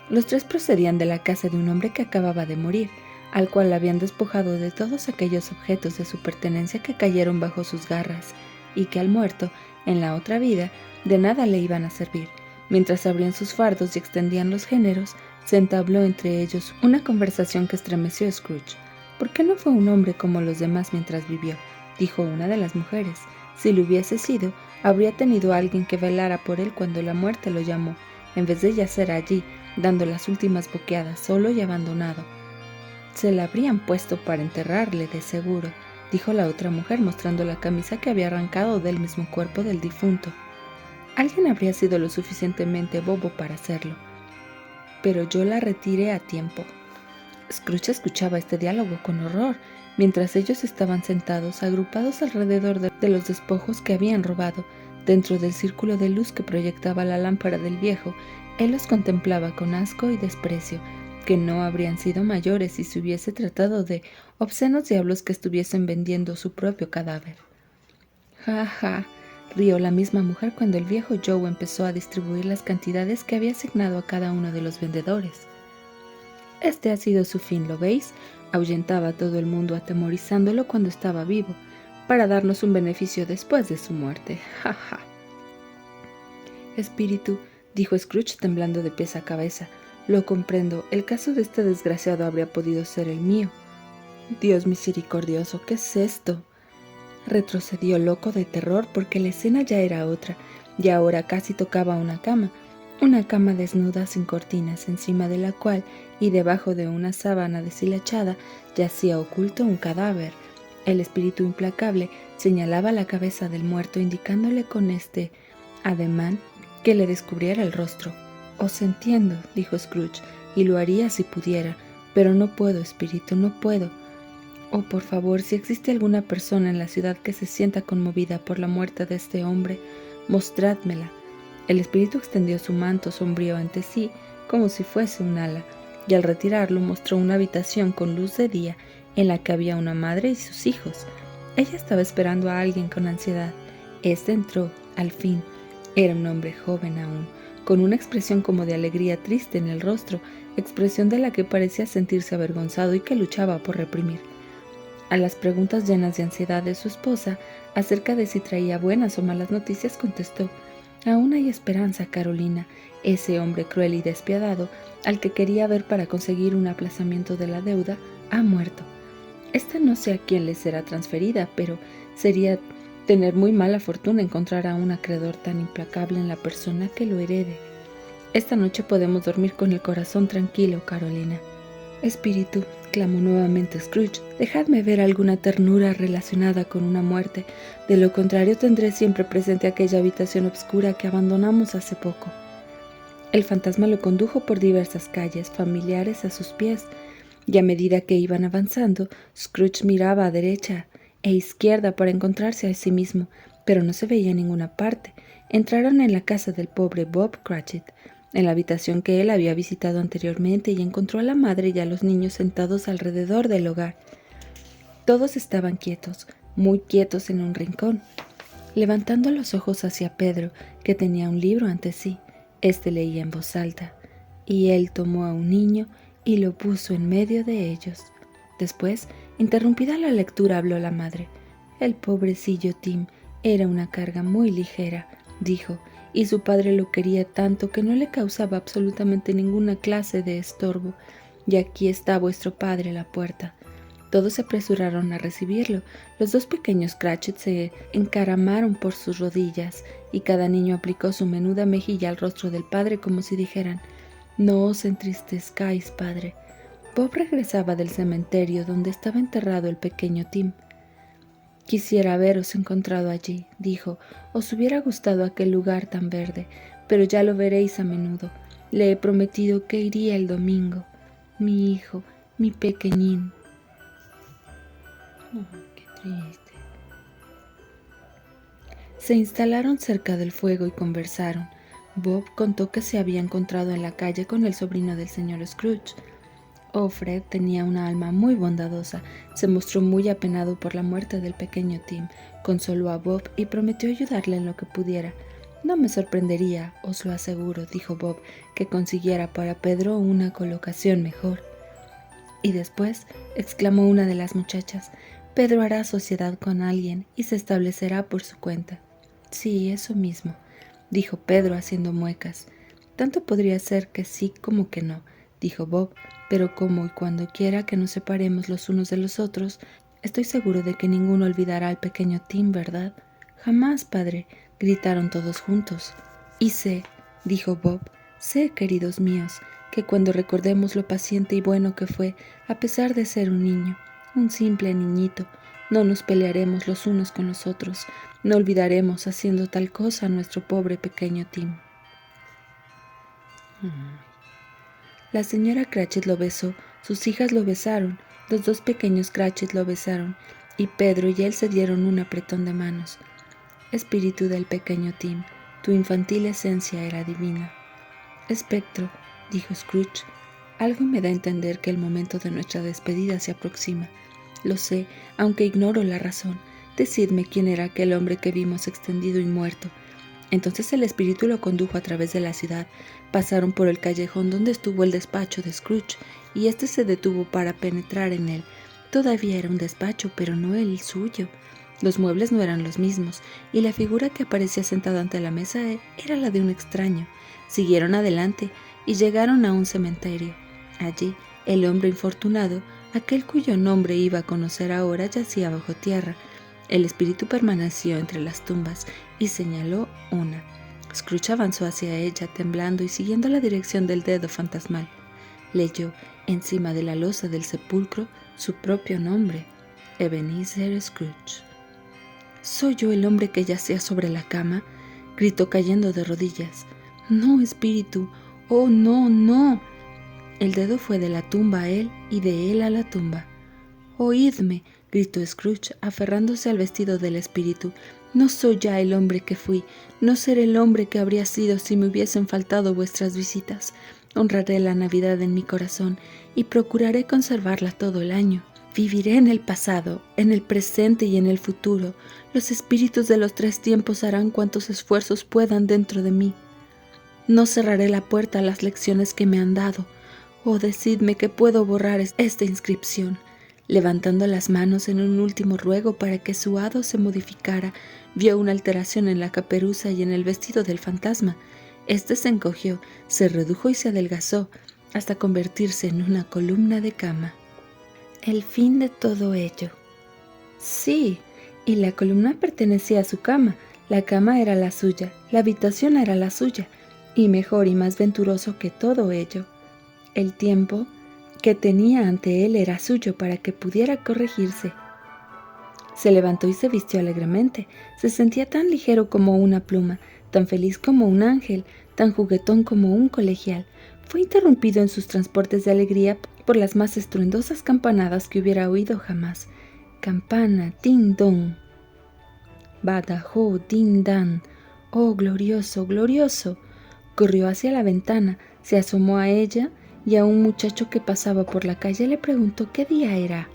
Los tres procedían de la casa de un hombre que acababa de morir, al cual habían despojado de todos aquellos objetos de su pertenencia que cayeron bajo sus garras, y que al muerto, en la otra vida, de nada le iban a servir. Mientras abrían sus fardos y extendían los géneros, se entabló entre ellos una conversación que estremeció a Scrooge. «¿Por qué no fue un hombre como los demás mientras vivió?», dijo una de las mujeres. «Si lo hubiese sido, habría tenido a alguien que velara por él cuando la muerte lo llamó, en vez de yacer allí, dando las últimas boqueadas, solo y abandonado». «Se la habrían puesto para enterrarle, de seguro», dijo la otra mujer, mostrando la camisa que había arrancado del mismo cuerpo del difunto. «Alguien habría sido lo suficientemente bobo para hacerlo, pero yo la retiré a tiempo». Scrooge escuchaba este diálogo con horror, mientras ellos estaban sentados, agrupados alrededor de los despojos que habían robado. Dentro del círculo de luz que proyectaba la lámpara del viejo, él los contemplaba con asco y desprecio, que no habrían sido mayores si se hubiese tratado de obscenos diablos que estuviesen vendiendo su propio cadáver. «Ja, ja», rió la misma mujer cuando el viejo Joe empezó a distribuir las cantidades que había asignado a cada uno de los vendedores. «Este ha sido su fin, ¿lo veis?», ahuyentaba a todo el mundo atemorizándolo cuando estaba vivo, para darnos un beneficio después de su muerte. «Ja, ja». «Espíritu», dijo Scrooge temblando de pies a cabeza, «lo comprendo. El caso de este desgraciado habría podido ser el mío». «Dios misericordioso, ¿qué es esto?». Retrocedió loco de terror porque la escena ya era otra, y ahora casi tocaba una cama desnuda sin cortinas, encima de la cual y debajo de una sábana deshilachada yacía oculto un cadáver. El espíritu implacable señalaba la cabeza del muerto, indicándole con este ademán que le descubriera el rostro. «Os entiendo», dijo Scrooge, «y lo haría si pudiera, pero no puedo, espíritu, no puedo. Oh, por favor, si existe alguna persona en la ciudad que se sienta conmovida por la muerte de este hombre, mostrádmela». El espíritu extendió su manto sombrío ante sí, como si fuese un ala, y al retirarlo mostró una habitación con luz de día, en la que había una madre y sus hijos. Ella estaba esperando a alguien con ansiedad. Este entró, al fin. Era un hombre joven aún, con una expresión como de alegría triste en el rostro, expresión de la que parecía sentirse avergonzado y que luchaba por reprimir. A las preguntas llenas de ansiedad de su esposa acerca de si traía buenas o malas noticias, contestó: «Aún hay esperanza, Carolina. Ese hombre cruel y despiadado, al que quería ver para conseguir un aplazamiento de la deuda, ha muerto. Esta no sé a quién le será transferida, pero sería tener muy mala fortuna encontrar a un acreedor tan implacable en la persona que lo herede. Esta noche podemos dormir con el corazón tranquilo, Carolina». «Espíritu», clamó nuevamente Scrooge, «dejadme ver alguna ternura relacionada con una muerte. De lo contrario tendré siempre presente aquella habitación oscura que abandonamos hace poco». El fantasma lo condujo por diversas calles familiares a sus pies, y a medida que iban avanzando, Scrooge miraba a derecha e izquierda para encontrarse a sí mismo, pero no se veía en ninguna parte. Entraron en la casa del pobre Bob Cratchit, en la habitación que él había visitado anteriormente, y encontró a la madre y a los niños sentados alrededor del hogar. Todos estaban quietos, muy quietos en un rincón, levantando los ojos hacia Pedro, que tenía un libro ante sí. Este leía en voz alta, y él tomó a un niño y lo puso en medio de ellos. Después, interrumpida la lectura, habló la madre. «El pobrecillo Tim era una carga muy ligera», dijo, «y su padre lo quería tanto que no le causaba absolutamente ninguna clase de estorbo. Y aquí está vuestro padre a la puerta». Todos se apresuraron a recibirlo. Los dos pequeños Cratchit se encaramaron por sus rodillas y cada niño aplicó su menuda mejilla al rostro del padre como si dijeran: «No os entristezcáis, padre». Bob regresaba del cementerio donde estaba enterrado el pequeño Tim. «Quisiera haberos encontrado allí», dijo. «Os hubiera gustado aquel lugar tan verde, pero ya lo veréis a menudo. Le he prometido que iría el domingo. Mi hijo, mi pequeñín». Oh, qué triste. Se instalaron cerca del fuego y conversaron. Bob contó que se había encontrado en la calle con el sobrino del señor Scrooge. Fred tenía una alma muy bondadosa. Se mostró muy apenado por la muerte del pequeño Tim. Consoló a Bob y prometió ayudarle en lo que pudiera. «No me sorprendería, os lo aseguro», dijo Bob, «que consiguiera para Pedro una colocación mejor». Y después, exclamó una de las muchachas, «Pedro hará sociedad con alguien y se establecerá por su cuenta». «Sí, eso mismo», dijo Pedro haciendo muecas. «Tanto podría ser que sí como que no», dijo Bob, «pero como y cuando quiera que nos separemos los unos de los otros, estoy seguro de que ninguno olvidará al pequeño Tim, ¿verdad?» «Jamás, padre», gritaron todos juntos. «Y sé», dijo Bob, «sé, queridos míos, que cuando recordemos lo paciente y bueno que fue, a pesar de ser un niño, un simple niñito, no nos pelearemos los unos con los otros, no olvidaremos haciendo tal cosa a nuestro pobre pequeño Tim». La señora Cratchit lo besó, sus hijas lo besaron, los dos pequeños Cratchit lo besaron, y Pedro y él se dieron un apretón de manos. «Espíritu del pequeño Tim, tu infantil esencia era divina». «Espectro», dijo Scrooge, «algo me da a entender que el momento de nuestra despedida se aproxima. Lo sé, aunque ignoro la razón. Decidme quién era aquel hombre que vimos extendido y muerto». Entonces el espíritu lo condujo a través de la ciudad. Pasaron por el callejón donde estuvo el despacho de Scrooge, y éste se detuvo para penetrar en él. Todavía era un despacho, pero no el suyo. Los muebles no eran los mismos, y la figura que aparecía sentada ante la mesa era la de un extraño. Siguieron adelante y llegaron a un cementerio. Allí, el hombre infortunado, aquel cuyo nombre iba a conocer ahora, yacía bajo tierra. El espíritu permaneció entre las tumbas y señaló una. Scrooge avanzó hacia ella, temblando y siguiendo la dirección del dedo fantasmal. Leyó, encima de la losa del sepulcro, su propio nombre: Ebenezer Scrooge. «¿Soy yo el hombre que yacía sobre la cama?», gritó cayendo de rodillas. «No, espíritu, oh no, no». El dedo fue de la tumba a él y de él a la tumba. «Oídme», gritó Scrooge, aferrándose al vestido del espíritu. «No soy ya el hombre que fui, no seré el hombre que habría sido si me hubiesen faltado vuestras visitas. Honraré la Navidad en mi corazón y procuraré conservarla todo el año. Viviré en el pasado, en el presente y en el futuro. Los espíritus de los tres tiempos harán cuantos esfuerzos puedan dentro de mí. No cerraré la puerta a las lecciones que me han dado. Oh, decidme que puedo borrar esta inscripción». Levantando las manos en un último ruego para que su hado se modificara, vio una alteración en la caperuza y en el vestido del fantasma. Este se encogió, se redujo y se adelgazó, hasta convertirse en una columna de cama. El fin de todo ello. Sí, y la columna pertenecía a su cama, la cama era la suya, la habitación era la suya, y mejor y más venturoso que todo ello. El tiempo que tenía ante él era suyo para que pudiera corregirse. Se levantó y se vistió alegremente. Se sentía tan ligero como una pluma, tan feliz como un ángel, tan juguetón como un colegial. Fue interrumpido en sus transportes de alegría por las más estruendosas campanadas que hubiera oído jamás. Campana, ding dong. Badajoz, ding dan. Oh, glorioso, glorioso. Corrió hacia la ventana, se asomó a ella y a un muchacho que pasaba por la calle le preguntó qué día era.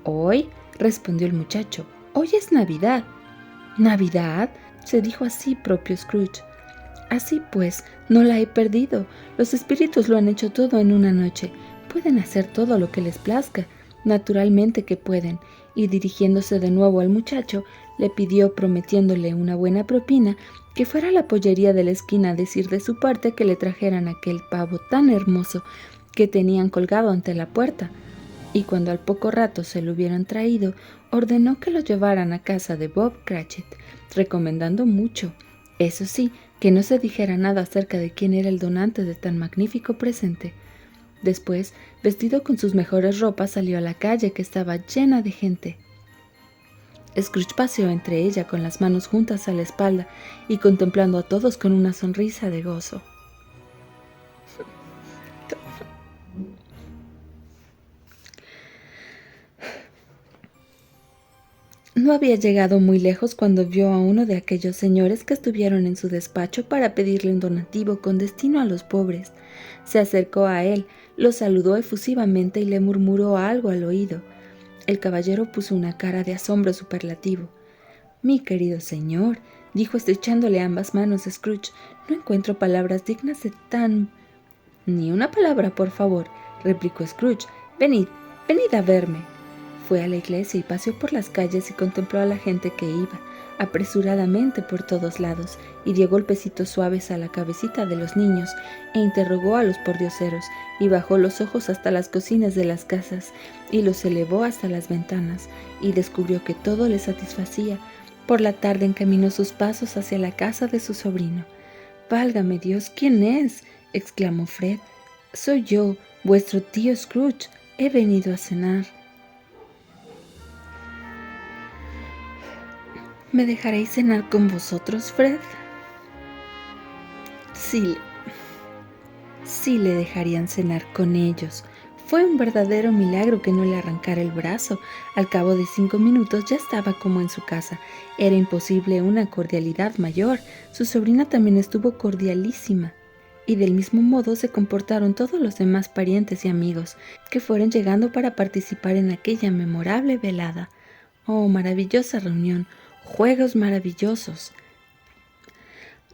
«Hoy», respondió el muchacho, «hoy es Navidad». «¿Navidad?», se dijo así propio Scrooge. «Así pues, no la he perdido. Los espíritus lo han hecho todo en una noche. Pueden hacer todo lo que les plazca. Naturalmente que pueden». Y dirigiéndose de nuevo al muchacho, le pidió, prometiéndole una buena propina, que fuera a la pollería de la esquina a decir de su parte que le trajeran aquel pavo tan hermoso que tenían colgado ante la puerta. y cuando al poco rato se lo hubieran traído, ordenó que lo llevaran a casa de Bob Cratchit, recomendando mucho, eso sí, que no se dijera nada acerca de quién era el donante de tan magnífico presente. Después, vestido con sus mejores ropas, salió a la calle, que estaba llena de gente. Scrooge paseó entre ella con las manos juntas a la espalda y contemplando a todos con una sonrisa de gozo. No había llegado muy lejos cuando vio a uno de aquellos señores que estuvieron en su despacho para pedirle un donativo con destino a los pobres. Se acercó a él, lo saludó efusivamente y le murmuró algo al oído. El caballero puso una cara de asombro superlativo. «Mi querido señor», dijo estrechándole ambas manos a Scrooge, «no encuentro palabras dignas de tan...» «Ni una palabra, por favor», replicó Scrooge. «Venid a verme». Fue a la iglesia y paseó por las calles y contempló a la gente que iba, apresuradamente por todos lados, y dio golpecitos suaves a la cabecita de los niños, e interrogó a los pordioseros, y bajó los ojos hasta las cocinas de las casas, y los elevó hasta las ventanas, y descubrió que todo le satisfacía. Por la tarde encaminó sus pasos hacia la casa de su sobrino. «¡Válgame Dios! ¿Quién es?», exclamó Fred. «Soy yo, vuestro tío Scrooge. He venido a cenar». «¿Me dejaréis cenar con vosotros, Fred?». Sí, le dejarían cenar con ellos. Fue un verdadero milagro que no le arrancara el brazo. Al cabo de 5 minutos ya estaba como en su casa. Era imposible una cordialidad mayor. Su sobrina también estuvo cordialísima. Y del mismo modo se comportaron todos los demás parientes y amigos que fueron llegando para participar en aquella memorable velada. Oh, maravillosa reunión, juegos maravillosos,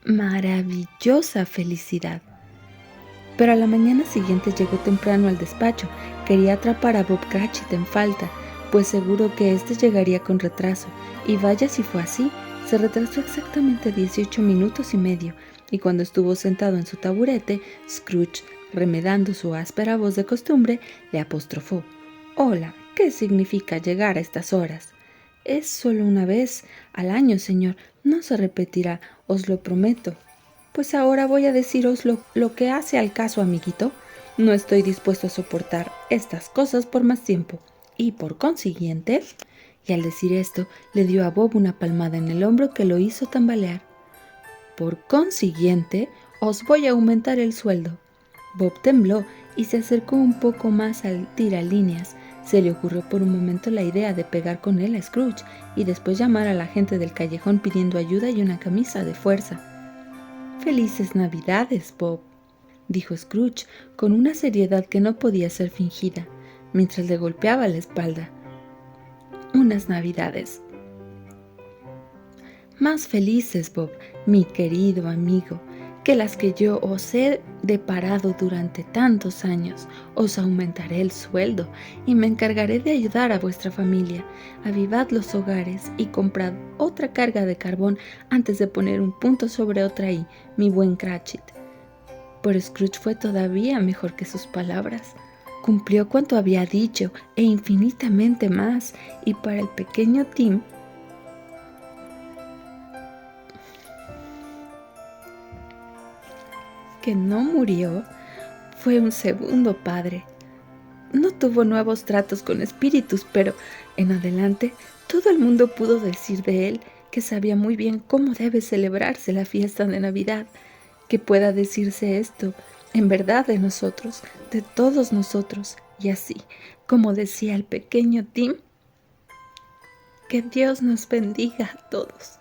maravillosa felicidad. Pero a la mañana siguiente llegó temprano al despacho. Quería atrapar a Bob Cratchit en falta, pues seguro que éste llegaría con retraso. Y vaya si fue así. Se retrasó exactamente 18 minutos y medio, y cuando estuvo sentado en su taburete, Scrooge, remedando su áspera voz de costumbre, le apostrofó. «Hola, ¿qué significa llegar a estas horas?». «Es solo una vez al año, señor. No se repetirá, os lo prometo». «Pues ahora voy a deciros lo que hace al caso, amiguito. No estoy dispuesto a soportar estas cosas por más tiempo. Y por consiguiente...» Y al decir esto, le dio a Bob una palmada en el hombro que lo hizo tambalear. «Por consiguiente, os voy a aumentar el sueldo». Bob tembló y se acercó un poco más al tiralíneas. Se le ocurrió por un momento la idea de pegar con él a Scrooge y después llamar a la gente del callejón pidiendo ayuda y una camisa de fuerza. «Felices Navidades, Bob», dijo Scrooge con una seriedad que no podía ser fingida, mientras le golpeaba la espalda. «Unas Navidades más felices, Bob, mi querido amigo, que las que yo os he deparado durante tantos años. Os aumentaré el sueldo y me encargaré de ayudar a vuestra familia. Avivad los hogares y comprad otra carga de carbón antes de poner un punto sobre otra i, mi buen Cratchit». Pero Scrooge fue todavía mejor que sus palabras. Cumplió cuanto había dicho e infinitamente más, y para el pequeño Tim, que no murió, fue un segundo padre. No tuvo nuevos tratos con espíritus, pero en adelante todo el mundo pudo decir de él que sabía muy bien cómo debe celebrarse la fiesta de Navidad. Que pueda decirse esto en verdad de nosotros, de todos nosotros, y así, como decía el pequeño Tim, que Dios nos bendiga a todos.